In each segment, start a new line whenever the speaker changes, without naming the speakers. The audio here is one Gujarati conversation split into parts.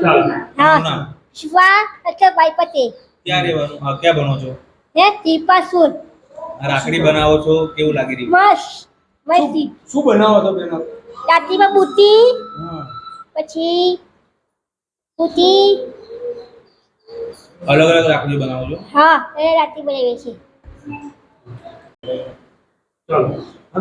हाँ शिवा अच्छा भाई पते
क्या રહેવાનું ક્યાં બનો છો
હે ટીપાસુર
રાખડી બનાવો છો કેવું લાગી રહ્યું
મસ્ત મસ્તી
શું બનાવો છો બેન
રાતીમાં બુટી
હા
પછી બુટી
અલગ અલગ રાખડી બનાવો છો
હા એ રાતી બનાવીએ છીએ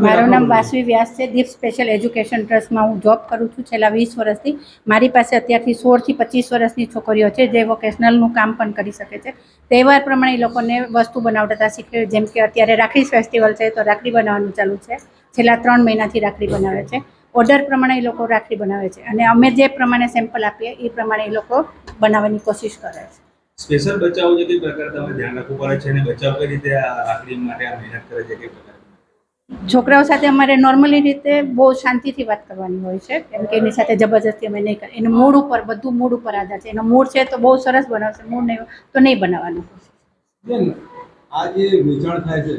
મારું નામ વાસવી વ્યાસ છે. દીપ સ્પેશિયલ એજ્યુકેશન ટ્રસ્ટમાં હું જોબ કરું છું છેલ્લા 20 વર્ષથી. મારી પાસે અત્યારથી 16 થી 25 વર્ષની છોકરીઓ છે જે વોકેશનલનું કામ પણ કરી શકે છે. તહેવાર પ્રમાણે એ લોકોને વસ્તુ બનાવતા શીખવે. જેમ કે અત્યારે રાખડી ફેસ્ટિવલ છે તો રાખડી બનાવવાનું ચાલુ છે. છેલ્લા 3 મહિનાથી રાખડી બનાવે છે. ઓર્ડર પ્રમાણે એ લોકો રાખડી બનાવે છે અને અમે જે પ્રમાણે સેમ્પલ આપીએ એ પ્રમાણે એ લોકો બનાવવાની કોશિશ કરે છે.
સ્પેશિયલ બચાવ જે કઈ પ્રકાર તમે ધ્યાન રાખવું પડે છે અને બચાવ કઈ રીતે આ રાખડી માટે આ મહેનત કરે છે કઈ પ્રકાર
છોકરાઓ સાથે અમારે નોર્મલી રીતે બહુ શાંતિથી વાત કરવાની હોય છે. કેમ કે એની સાથે જબરજસ્તી અમે નહીં કરીએ. એનું મૂડ ઉપર બધું મૂડ ઉપર આધાર છે. એનો મૂડ છે તો બહુ સરસ બનાવશે, મૂડ નહીં તો નહીં બનાવવાનું.
બેન આ જે વેચાણ થાય છે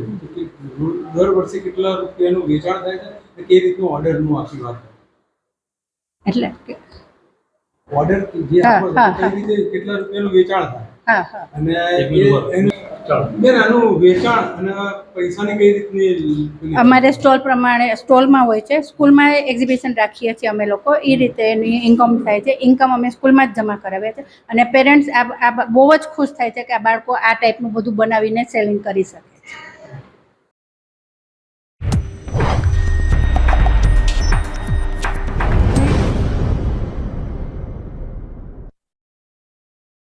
દર વર્ષે કેટલા રૂપિયાનું વેચાણ થાય છે અને કઈ રીતનું ઓર્ડરનું આખી વાત
એટલે
ઓર્ડર જે આપો છો
હા,
કઈ રીતે કેટલા રૂપિયાનું વેચાણ થાય
હા હા
અને બેન આનું વેચાણ અને પૈસાની કઈ રીતની
અમારે સ્ટોલ પ્રમાણે સ્ટોલમાં હોય છે. સ્કૂલમાં એક્ઝિબિશન રાખીએ છીએ અમે લોકો. એ રીતે એની ઇન્કમ થાય છે. ઇન્કમ અમે સ્કૂલમાં જ જમા કરાવીએ છીએ અને પેરેન્ટ્સ આ બહુ જ ખુશ થાય છે કે આ બાળકો આ ટાઈપનું બધું બનાવીને સેલિંગ કરી શકે.